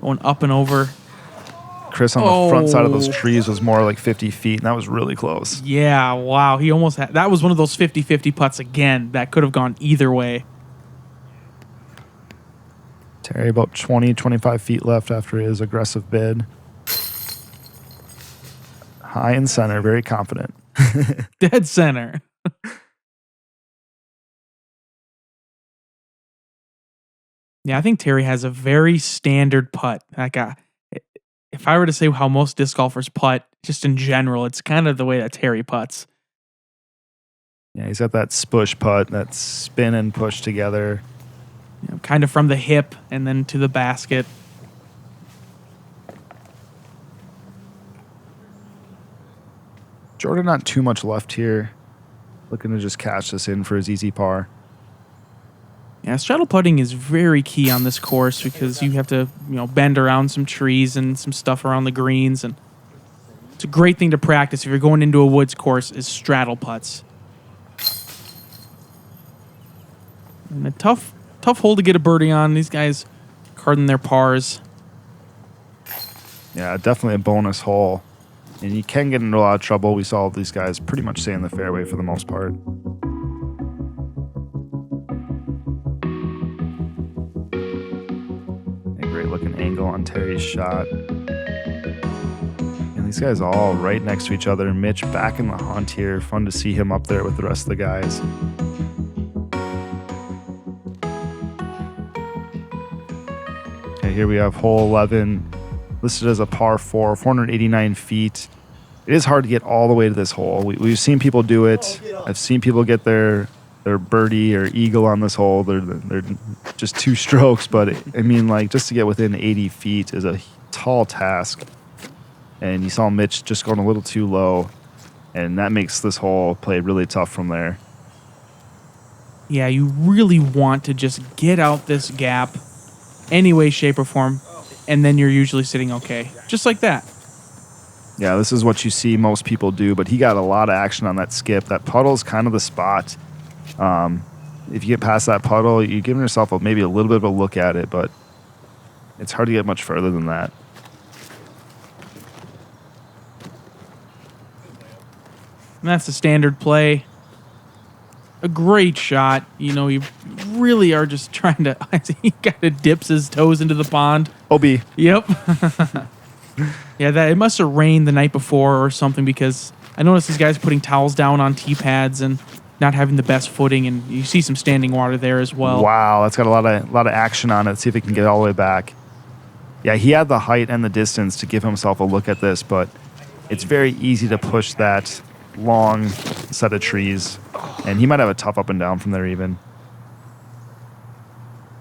going up and over. Chris on the front side of those trees was more like 50 feet, and that was really close. Yeah, wow. He almost had... That was one of those 50-50 putts again. That could have gone either way. Terry about 20, 25 feet left after his aggressive bid. High and center, very confident. Dead center. Yeah, I think Terry has a very standard putt. Like, if I were to say how most disc golfers putt, just in general, it's kind of the way that Terry putts. Yeah, he's got that spush putt, that spin and push together. Kind of from the hip and then to the basket. Jordan not too much left here. Looking to just catch this in for his easy par. Yeah, straddle putting is very key on this course because you have to, bend around some trees and some stuff around the greens, and it's a great thing to practice if you're going into a woods course is straddle putts. And a tough hole to get a birdie on. These guys carding their pars. Yeah, definitely a bonus hole. And you can get into a lot of trouble. We saw these guys pretty much stay in the fairway for the most part. Looking angle on Terry's shot. And these guys all right next to each other. Mitch back in the hunt here. Fun to see him up there with the rest of the guys. Okay, here we have hole 11 listed as a par 4, 489 feet. It is hard to get all the way to this hole. We've seen people do it. I've seen people get their birdie or eagle on this hole. They're just 2 strokes, but just to get within 80 feet is a tall task. And you saw Mitch just going a little too low, and that makes this hole play really tough from there. Yeah, you really want to just get out this gap any way, shape, or form, and then you're usually sitting okay. Just like that. Yeah, this is what you see most people do, but he got a lot of action on that skip. That puddle's kind of the spot. If you get past that puddle, you're giving yourself maybe a little bit of a look at it, but it's hard to get much further than that. And that's the standard play. A great shot. You really are just trying to... He kind of dips his toes into the pond. OB. Yep. Yeah, it must have rained the night before or something, because I noticed these guys putting towels down on tee pads and not having the best footing, and you see some standing water there as well. Wow, that's got a lot of action on it. Let's see if he can get all the way back. Yeah, he had the height and the distance to give himself a look at this, but it's very easy to push that long set of trees, and he might have a tough up and down from there even.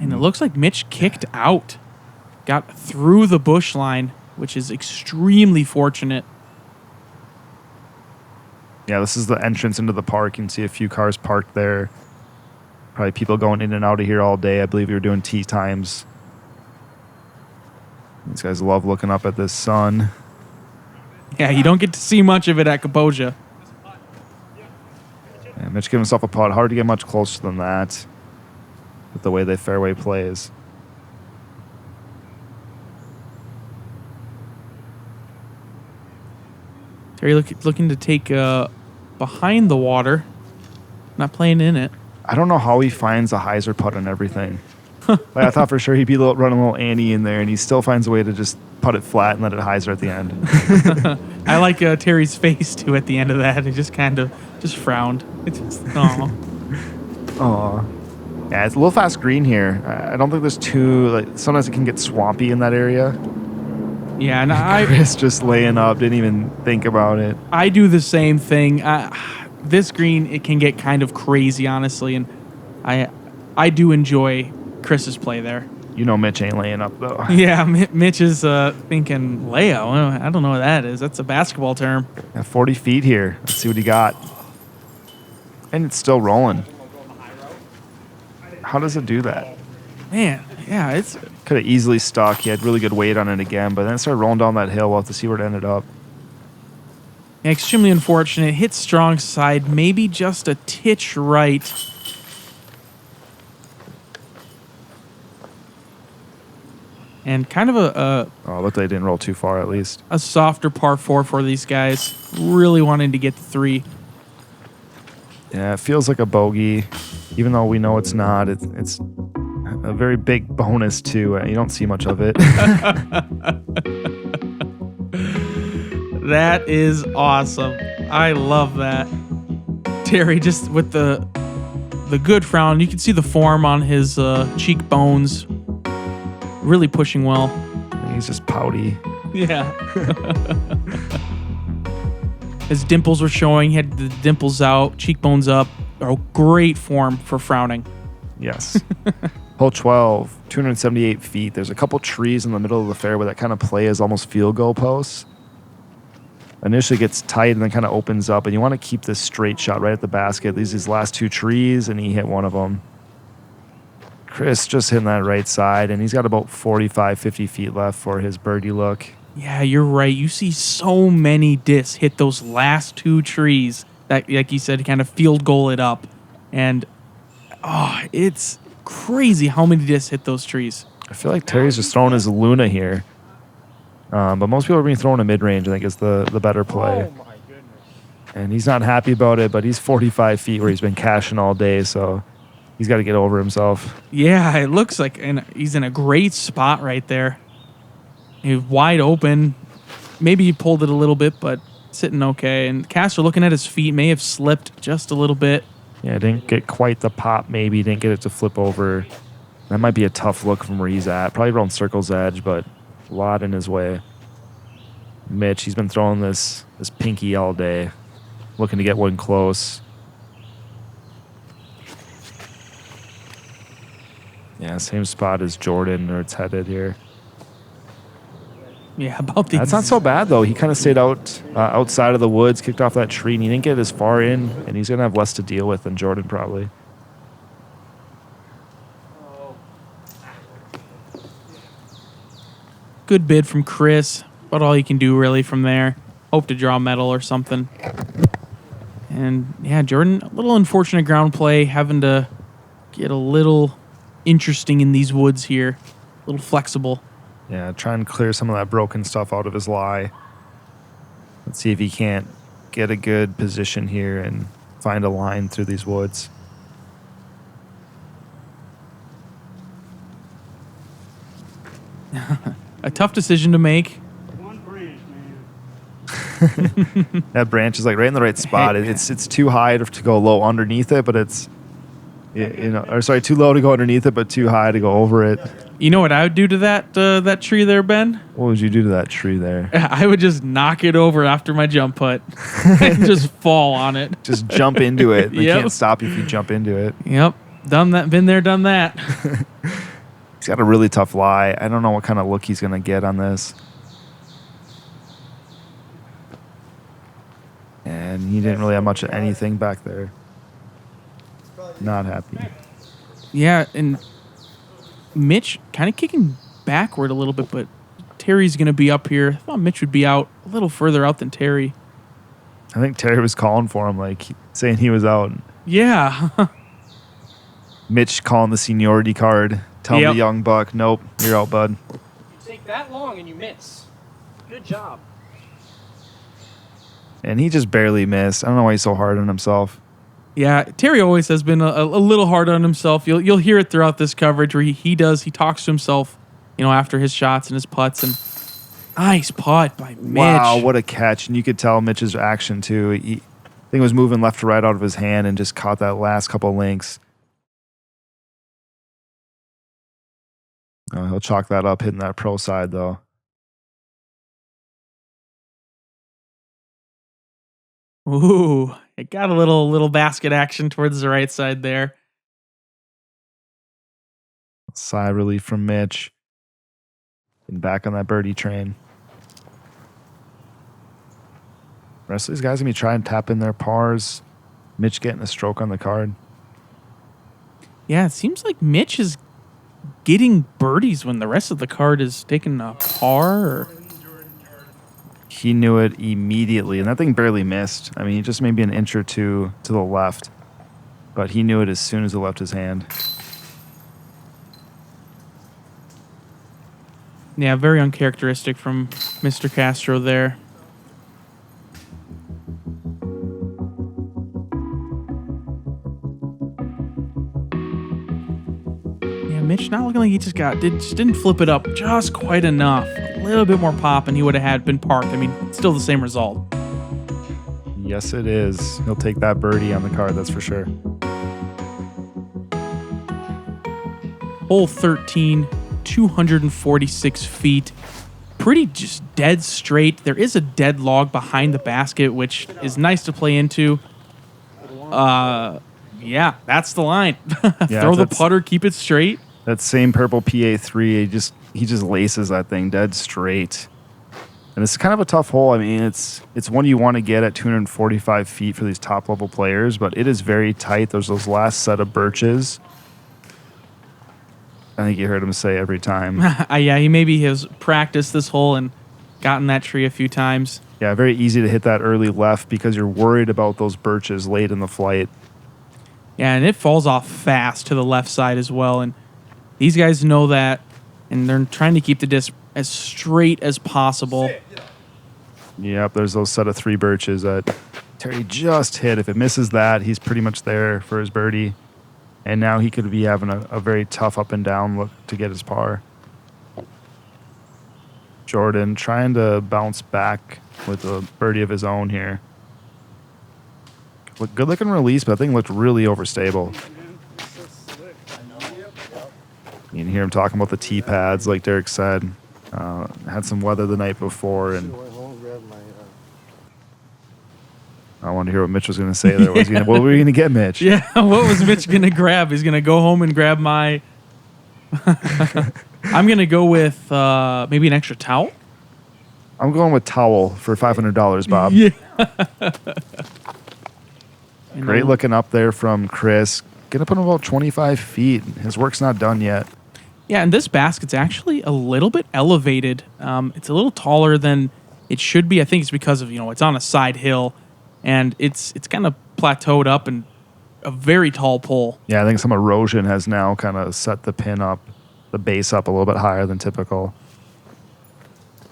And it looks like Mitch kicked out. Got through the bush line, which is extremely fortunate. Yeah, this is the entrance into the park. You can see a few cars parked there. Probably people going in and out of here all day. I believe we were doing tee times. These guys love looking up at this sun. Yeah, you don't get to see much of it at Kaposia. Yeah, Mitch giving himself a putt. Hard to get much closer than that with the way they fairway plays. Terry looking to take behind the water, not playing in it. I don't know how he finds a hyzer putt and everything. I thought for sure he'd be running a little Annie in there, and he still finds a way to just putt it flat and let it hyzer at the end. I like Terry's face, too, at the end of that. He just kind of frowned. It's just, aw. Aw. Yeah, it's a little fast green here. I don't think there's sometimes it can get swampy in that area. Yeah, and Chris just laying up, didn't even think about it. I do the same thing. This green, it can get kind of crazy, honestly, and I do enjoy Chris's play there. Mitch ain't laying up, though. Yeah, Mitch is thinking, layout? I don't know what that is. That's a basketball term. Yeah, 40 feet here. Let's see what he got. And it's still rolling. How does it do that? Man, yeah, it's... Could have easily stuck. He had really good weight on it again, but then it started rolling down that hill. We'll have to see where it ended up. Yeah, extremely unfortunate. Hit strong side, maybe just a titch right. And kind of Oh, looked like they didn't roll too far at least. a softer par 4 for these guys. Really wanting to get the 3. Yeah, it feels like a bogey, even though we know it's not. It's a very big bonus too. You don't see much of it. That is awesome. I love that. Terry just with the good frown. You can see the form on his cheekbones. Really pushing well. He's just pouty. Yeah. His dimples were showing. He had the dimples out, cheekbones up. Oh, great form for frowning. Yes. Hole 12, 278 feet. There's a couple trees in the middle of the fairway that kind of play as almost field goal posts. Initially gets tight and then kind of opens up, and you want to keep this straight shot right at the basket. These last 2 trees, and he hit one of them. Chris just hitting that right side, and he's got about 45, 50 feet left for his birdie look. Yeah, you're right. You see so many discs hit those last 2 trees that, like you said, kind of field goal it up. And, it's crazy how many discs hit those trees. I feel like Terry's just throwing his Luna here. But most people are being thrown a mid-range, I think, is the better play. Oh my goodness. And he's not happy about it, but he's 45 feet where he's been cashing all day, so he's got to get over himself. Yeah, it looks like he's in a great spot right there. He's wide open. Maybe he pulled it a little bit, but sitting okay. And Castro, looking at his feet, may have slipped just a little bit. Yeah, didn't get quite the pop maybe. Didn't get it to flip over. That might be a tough look from where he's at. Probably around circle's edge, but a lot in his way. Mitch, he's been throwing this pinky all day. Looking to get one close. Yeah, same spot as Jordan, or it's headed here. Yeah, about the... That's not so bad, though. He kind of stayed outside of the woods, kicked off that tree, and he didn't get as far in, and he's going to have less to deal with than Jordan probably. Good bid from Chris. About all you can do, really, from there. Hope to draw a medal or something. And, yeah, Jordan, a little unfortunate ground play, having to get a little interesting in these woods here. A little flexible. Yeah, try and clear some of that broken stuff out of his lie. Let's see if he can't get a good position here and find a line through these woods. A tough decision to make. One branch, man. That branch is like right in the right spot. It's too high to go low underneath it, but it's too low to go underneath it, but too high to go over it. You know what I would do to that tree there, Ben? What would you do to that tree there? I would just knock it over after my jump putt and just fall on it. Just jump into it. They Yep. can't stop you if you jump into it. Yep. Done that. Been there, done that. He's got a really tough lie. I don't know what kind of look he's going to get on this. And he didn't really have much of anything back there. Not happy. Yeah, and Mitch kind of kicking backward a little bit, but Terry's going to be up here. I thought Mitch would be out a little further out than Terry. I think Terry was calling for him, like saying he was out. Yeah. Mitch calling the seniority card. Telling the young buck, nope, you're out, bud. You take that long and you miss. Good job. And he just barely missed. I don't know why he's so hard on himself. Yeah, Terry always has been a little hard on himself. You'll hear it throughout this coverage where he talks to himself, after his shots and his putts. And nice putt by Mitch. Wow, what a catch. And you could tell Mitch's action, too. I think it was moving left to right out of his hand and just caught that last couple links. He'll chalk that up, hitting that pro side, though. Ooh, it got a little basket action towards the right side there. Sigh of relief from Mitch. And back on that birdie train. The rest of these guys going to be trying to tap in their pars. Mitch getting a stroke on the card. Yeah, it seems like Mitch is getting birdies when the rest of the card is taking a par. Or... He knew it immediately, and that thing barely missed. I mean, he just maybe an inch or two to the left, but he knew it as soon as it left his hand. Yeah, very uncharacteristic from Mr. Castro there. Yeah, Mitch not looking like he just didn't flip it up just quite enough. A little bit more pop and he would have been parked. I mean, still the same result. Yes, it is. He'll take that birdie on the card, that's for sure. Hole 13, 246 feet. Pretty just dead straight. There is a dead log behind the basket, which is nice to play into. Yeah, that's the line. Yeah, Throw the putter, keep it straight. That same purple PA3, he just laces that thing dead straight. And it's kind of a tough hole. I mean, it's one you want to get at 245 feet for these top level players, but it is very tight. There's those last set of birches. I think you heard him say every time. Yeah, he maybe has practiced this hole and gotten that tree a few times. Yeah, very easy to hit that early left because you're worried about those birches late in the flight. Yeah, and it falls off fast to the left side as well. And these guys know that, and they're trying to keep the disc as straight as possible. Yep, there's those set of 3 birches that Terry just hit. If it misses that, he's pretty much there for his birdie. And now he could be having a very tough up and down look to get his par. Jordan trying to bounce back with a birdie of his own here. Good looking release, but that thing looked really overstable. You can hear him talking about the tee pads, like Derek said. Had some weather the night before, and I wanted to hear what Mitch was going to say there. What were you going to get, Mitch? Yeah, what was Mitch going to grab? He's going to go home and grab my... I'm going to go with maybe an extra towel. I'm going with towel for $500, Bob. Yeah. Great looking up there from Chris. Get up on about 25 feet. His work's not done yet. Yeah, and this basket's actually a little bit elevated. It's a little taller than it should be. I think it's because of, it's on a side hill. And it's kind of plateaued up and a very tall pole. Yeah, I think some erosion has now kind of set the pin up, the base up a little bit higher than typical.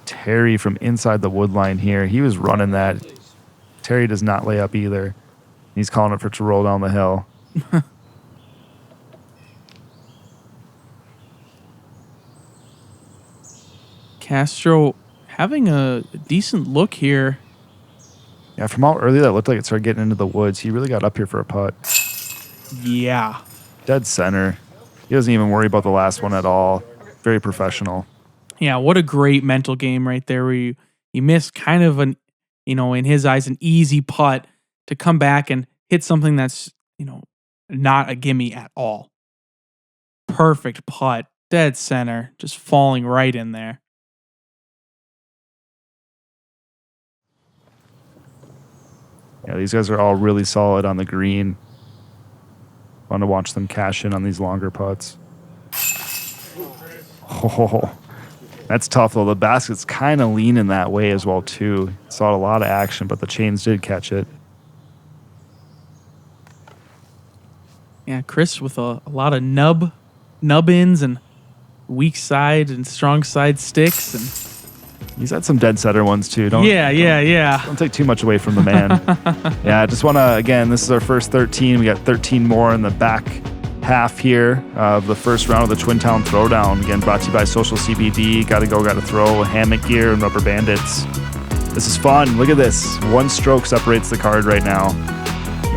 Terry from inside the wood line here, he was running that. Terry does not lay up either. He's calling it for it to roll down the hill. Castro having a decent look here. Yeah, from out early, that looked like it started getting into the woods. He really got up here for a putt. Yeah. Dead center. He doesn't even worry about the last one at all. Very professional. Yeah, what a great mental game right there where you missed kind of an, in his eyes, an easy putt to come back and hit something that's, not a gimme at all. Perfect putt. Dead center. Just falling right in there. Yeah, these guys are all really solid on the green. Fun to watch them cash in on these longer putts. Oh, that's tough, though. The basket's kind of leaning that way as well, too. Saw a lot of action, but the chains did catch it. Yeah, Chris with a lot of nub-ins and weak side and strong side sticks. And he's had some dead setter ones, too. Don't take too much away from the man. Yeah, I just want to, again, this is our first 13. We got 13 more in the back half here of the first round of the Twin Town Throwdown. Again, brought to you by Social CBD. Gotta go, gotta throw, hammock gear, and rubber bandits. This is fun. Look at this. One stroke separates the card right now.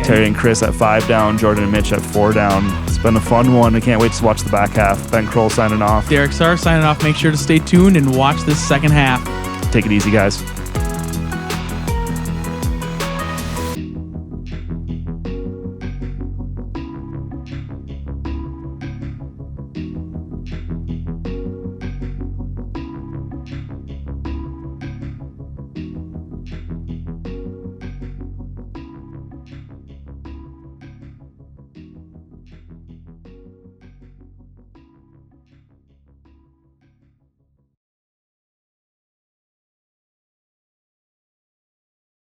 Terry and Chris at 5 down, Jordan and Mitch at 4 down. It's been a fun one. I can't wait to watch the back half. Ben Kroll signing off. Derek Sahr signing off. Make sure to stay tuned and watch this second half. Take it easy, guys.